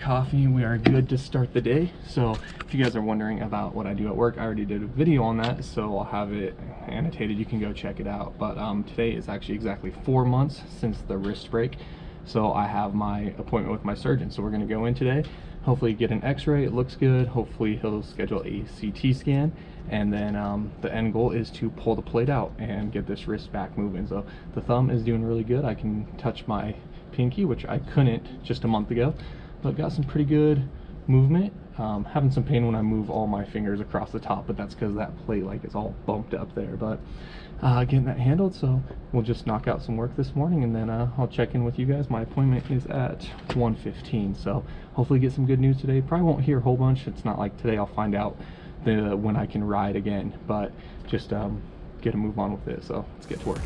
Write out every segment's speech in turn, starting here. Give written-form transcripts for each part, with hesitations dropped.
coffee. We are good to start the day. So if you guys are wondering about what I do at work, I already did a video on that, so I'll have it annotated. You can go check it out. But today is actually exactly 4 months since the wrist break. So I have my appointment with my surgeon. So we're gonna go in today, hopefully get an x-ray. It looks good. Hopefully he'll schedule a CT scan. And then the end goal is to pull the plate out and get this wrist back moving. So the thumb is doing really good. I can touch my pinky, which I couldn't just a month ago, but got some pretty good movement. Having some pain when I move all my fingers across the top, but that's because that plate like is all bumped up there. But getting that handled, so we'll just knock out some work this morning, and then I'll check in with you guys. My appointment is at 1:15, so hopefully get some good news today. Probably won't hear a whole bunch. It's not like today I'll find out when I can ride again, but just get a move on with it. So let's get to work.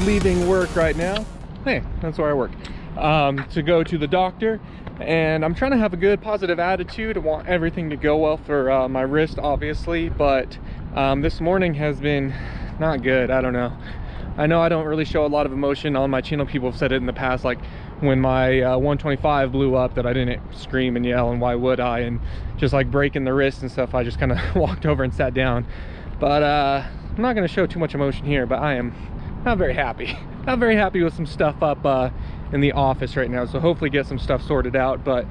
Leaving work right now. Hey, that's where I work. To go to the doctor, and I'm trying to have a good positive attitude. I want everything to go well for my wrist, obviously, but this morning has been not good. I don't know. I know I don't really show a lot of emotion on my channel. People have said it in the past, like when my 125 blew up, that I didn't scream and yell, and why would I, and just like breaking the wrist and stuff, I just kind of walked over and sat down. But I'm not going to show too much emotion here, but I am not very happy. Not very happy with some stuff up in the office right now, so hopefully get some stuff sorted out, but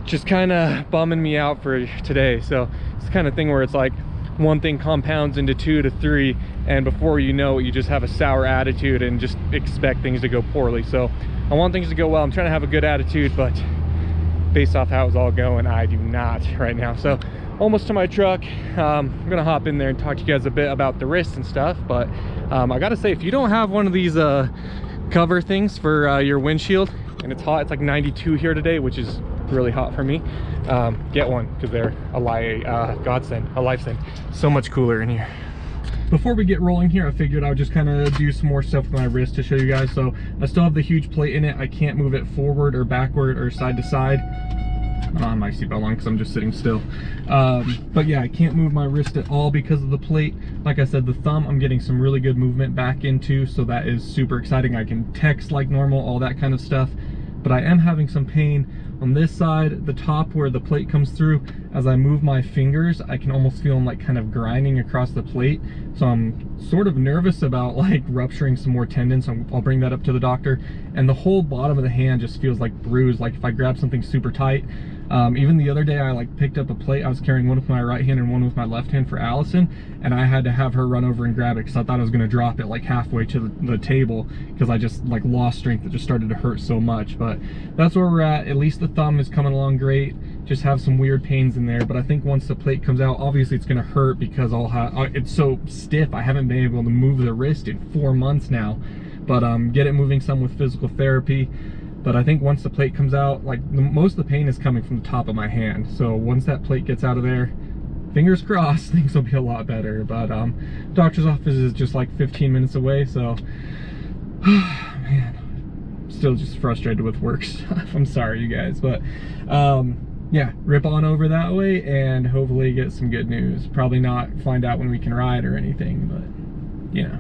just kind of bumming me out for today. So it's the kind of thing where it's like one thing compounds into 2 to 3, and before you know it, you just have a sour attitude and just expect things to go poorly. So I want things to go well. I'm trying to have a good attitude, but based off how it's all going, I do not right now. So almost to my truck. I'm gonna hop in there and talk to you guys a bit about the wrist and stuff, but I gotta say, if you don't have one of these cover things for your windshield, and it's hot, it's like 92 here today, which is really hot for me, get one, because they're a godsend, a lifesend. So much cooler in here. Before we get rolling here, I figured I would just kind of do some more stuff with my wrist to show you guys. So I still have the huge plate in it. I can't move it forward or backward or side to side. My seatbelt on because I'm just sitting still. But yeah, I can't move my wrist at all because of the plate. Like I said, the thumb I'm getting some really good movement back into, so that is super exciting. I can text like normal, all that kind of stuff. But I am having some pain on this side, the top where the plate comes through. As I move my fingers, I can almost feel them like kind of grinding across the plate. So I'm sort of nervous about like rupturing some more tendons. So I'll bring that up to the doctor. And the whole bottom of the hand just feels like bruised, like if I grab something super tight. Even the other day, I like picked up a plate. I was carrying one with my right hand and one with my left hand for Allison, and I had to have her run over and grab it because I thought I was going to drop it like halfway to the table, because I just like lost strength. It just started to hurt so much. But that's where we're at. At least the thumb is coming along great. Just have some weird pains in there, but I think once the plate comes out, obviously it's going to hurt because it's so stiff. I haven't been able to move the wrist in 4 months now, but get it moving some with physical therapy. But I think once the plate comes out, like most of the pain is coming from the top of my hand. So once that plate gets out of there, fingers crossed, things will be a lot better. But doctor's office is just like 15 minutes away, so man, still just frustrated with work stuff. I'm sorry, you guys, but yeah, rip on over that way and hopefully get some good news. Probably not find out when we can ride or anything, but you know.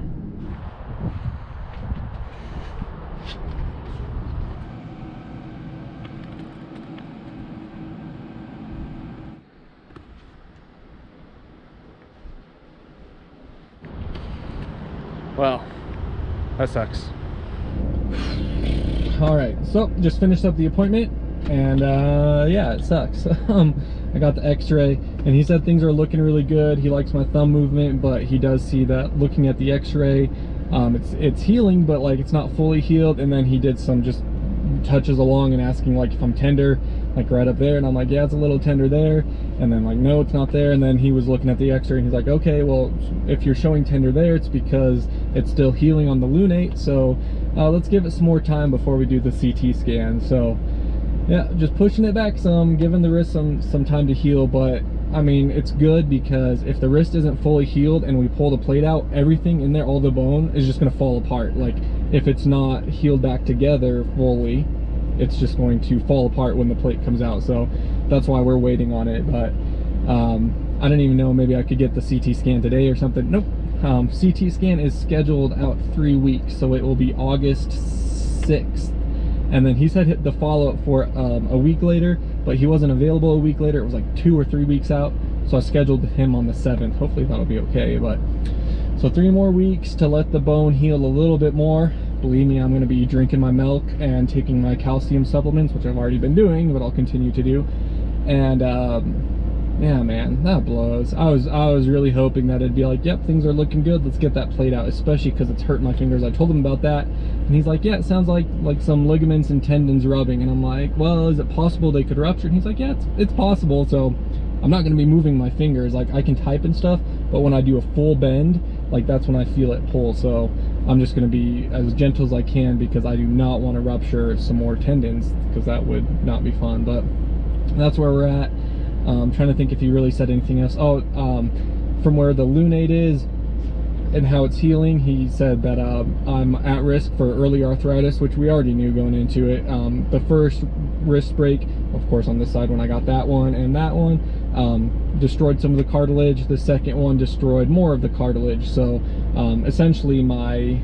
Well, that sucks. All right, so just finished up the appointment, and yeah, it sucks. I got the x-ray, and he said things are looking really good. He likes my thumb movement, but he does see that looking at the x-ray, it's healing, but like it's not fully healed. And then he did some just touches along and asking like if I'm tender, like right up there, and I'm like, yeah, it's a little tender there, and then like, no, it's not there. And then he was looking at the x-ray and he's like, okay, well, if you're showing tender there, it's because it's still healing on the lunate, so let's give it some more time before we do the CT scan. So yeah, just pushing it back some, giving the wrist some time to heal. But I mean, it's good because if the wrist isn't fully healed and we pull the plate out, everything in there, all the bone is just going to fall apart. Like if it's not healed back together fully, it's just going to fall apart when the plate comes out. So that's why we're waiting on it. But I didn't even know maybe I could get the CT scan today or something. Nope. CT scan is scheduled out 3 weeks, so it will be August 6th. And then he said the follow-up for a week later, but he wasn't available a week later. It was like 2 or 3 weeks out, so I scheduled him on the 7th. Hopefully that'll be okay. But so 3 more weeks to let the bone heal a little bit more. Believe me, I'm going to be drinking my milk and taking my calcium supplements, which I've already been doing, but I'll continue to do. And yeah, man, that blows. I was really hoping that it'd be like, yep, things are looking good, let's get that played out, especially because it's hurt my fingers. I told him about that, and he's like, yeah, it sounds like some ligaments and tendons rubbing. And I'm like, well, is it possible they could rupture? And he's like, yeah, it's possible. So I'm not going to be moving my fingers. Like, I can type and stuff, but when I do a full bend, like, that's when I feel it pull. So I'm just going to be as gentle as I can, because I do not want to rupture some more tendons, because that would not be fun. But that's where we're at. Trying to think if he really said anything else. Oh, from where the lunate is and how it's healing, he said that I'm at risk for early arthritis, which we already knew going into it. The first wrist break, of course, on this side when I got that one, and that one destroyed some of the cartilage. The second one destroyed more of the cartilage. So essentially my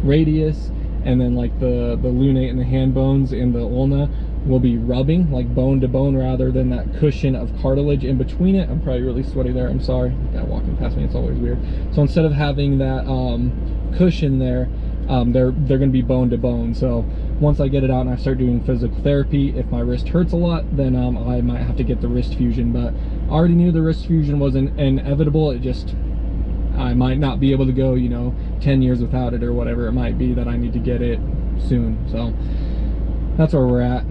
radius, and then like the lunate and the hand bones and the ulna will be rubbing like bone to bone, rather than that cushion of cartilage in between it. I'm probably really sweaty there, I'm sorry. The guy walking past me, it's always weird. So instead of having that cushion there, they're gonna be bone to bone. So once I get it out and I start doing physical therapy, if my wrist hurts a lot, then I might have to get the wrist fusion. But I already knew the wrist fusion was inevitable. It just, I might not be able to go, you know, 10 years without it, or whatever it might be, that I need to get it soon. So that's where we're at.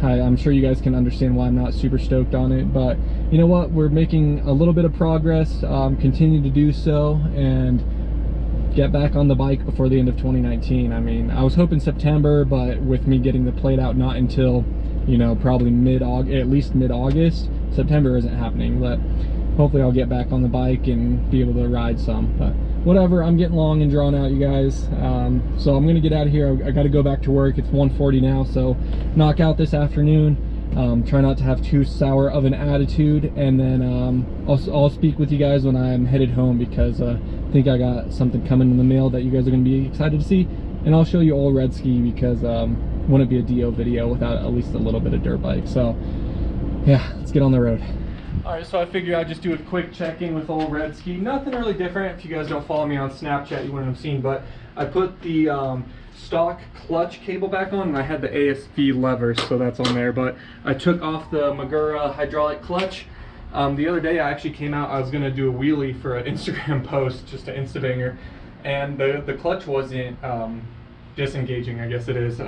I'm sure you guys can understand why I'm not super stoked on it, but you know what, we're making a little bit of progress. Continue to do so and get back on the bike before the end of 2019. I mean, I was hoping September, but with me getting the plate out not until, you know, probably at least mid-August. September isn't happening, but hopefully I'll get back on the bike and be able to ride some. But whatever, I'm getting long and drawn out, you guys. So I'm gonna get out of here. I gotta go back to work. It's 1:40 now, so knock out this afternoon. Try not to have too sour of an attitude, and then I'll speak with you guys when I'm headed home, because I think I got something coming in the mail that you guys are gonna be excited to see. And I'll show you Ol'Redski, because wouldn't be a DeeO video without at least a little bit of dirt bike. So yeah, let's get on the road. Alright, so I figured I'd just do a quick check-in with Ol'Redski. Nothing really different. If you guys don't follow me on Snapchat, you wouldn't have seen, but I put the stock clutch cable back on, and I had the ASV lever, so that's on there. But I took off the Magura hydraulic clutch. The other day I actually came out, I was going to do a wheelie for an Instagram post, just an Instabanger, and the clutch wasn't disengaging, I guess it is.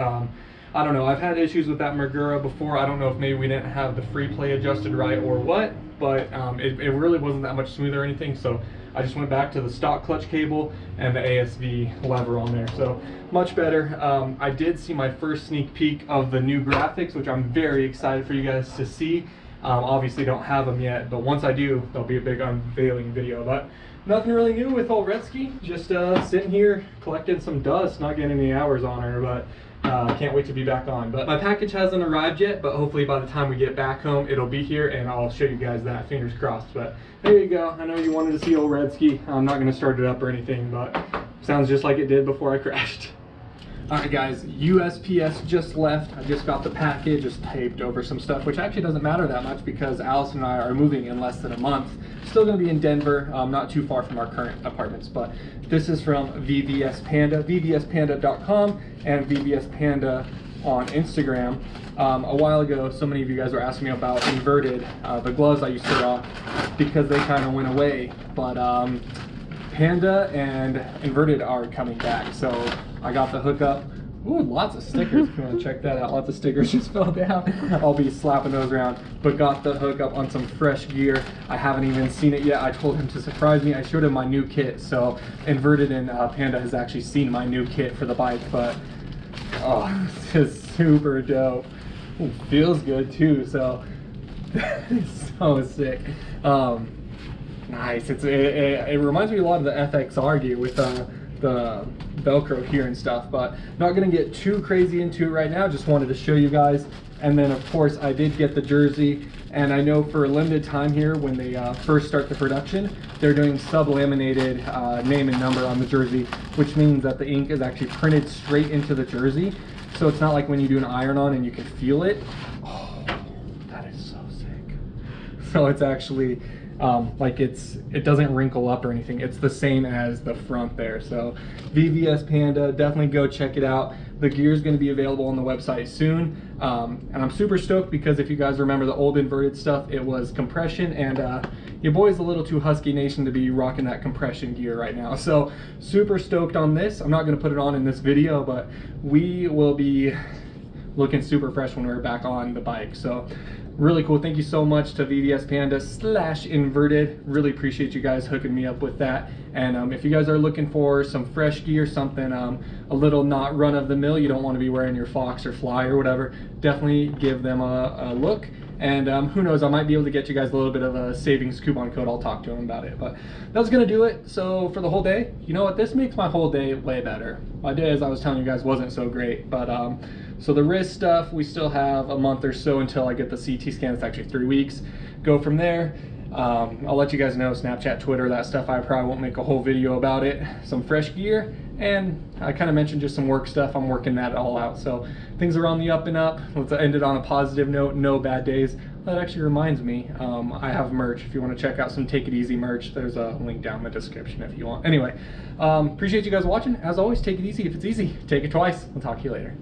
I don't know, I've had issues with that Magura before. I don't know if maybe we didn't have the free play adjusted right or what, but it really wasn't that much smoother or anything. So I just went back to the stock clutch cable and the ASV lever on there. So much better. I did see my first sneak peek of the new graphics, which I'm very excited for you guys to see. Obviously don't have them yet, but once I do, there'll be a big unveiling video. But nothing really new with Ol'Redski, just sitting here collecting some dust, not getting any hours on her, but can't wait to be back on. But my package hasn't arrived yet, but hopefully by the time we get back home, it'll be here, and I'll show you guys that, fingers crossed. But there you go. I know you wanted to see Ol'Redski. I'm not going to start it up or anything, but sounds just like it did before I crashed. Alright guys, USPS just left. I just got the package, just taped over some stuff, which actually doesn't matter that much because Allison and I are moving in less than a month. Still going to be in Denver, not too far from our current apartments, but this is from VVS Panda, vvspanda.com, and VVS Panda on Instagram. A while ago, so many of you guys were asking me about Inverted, the gloves I used to rock, because they kind of went away, but Panda and Inverted are coming back, so I got the hookup. Ooh, lots of stickers if you want to check that out. Lots of stickers just fell down. I'll be slapping those around, but got the hookup on some fresh gear. I haven't even seen it yet. I told him to surprise me. I showed him my new kit, so Inverted and Panda has actually seen my new kit for the bike, but oh, this is super dope. Ooh, feels good too, so it's so sick. Nice. It reminds me a lot of the FXR gear with the Velcro here and stuff, but not gonna get too crazy into it right now. Just wanted to show you guys. And then of course I did get the jersey, And I know for a limited time here, when they first start the production, they're doing sub-laminated name and number on the jersey, which means that the ink is actually printed straight into the jersey. So it's not like when you do an iron-on and you can feel it. Oh, that is so sick. So it's actually like it doesn't wrinkle up or anything. It's the same as the front there. So VVS Panda, definitely go check it out. The gear is going to be available on the website soon, and I'm super stoked because if you guys remember the old inverted stuff, it was compression, and your boy's a little too Husky Nation to be rocking that compression gear right now. So super stoked on this. I'm not going to put it on in this video, but we will be looking super fresh when we're back on the bike. So really cool. Thank you so much to VVS Panda / Inverted. Really appreciate you guys hooking me up with that. And if you guys are looking for some fresh gear, something a little not run of the mill, you don't want to be wearing your Fox or Fly or whatever, definitely give them a look. And who knows, I might be able to get you guys a little bit of a savings coupon code. I'll talk to them about it. But that's going to do it. So for the whole day, you know what? This makes my whole day way better. My day, as I was telling you guys, wasn't so great. But so the wrist stuff, we still have a month or so until I get the CT scan. It's actually 3 weeks. Go from there. I'll let you guys know, Snapchat, Twitter, that stuff. I probably won't make a whole video about it. Some fresh gear, and I kind of mentioned just some work stuff. I'm working that all out. So things are on the up and up. Let's end it on a positive note. No bad days. That actually reminds me, I have merch. If you want to check out some Take It Easy merch, there's a link down in the description if you want. Anyway, appreciate you guys watching. As always, take it easy. If it's easy, take it twice. I'll talk to you later.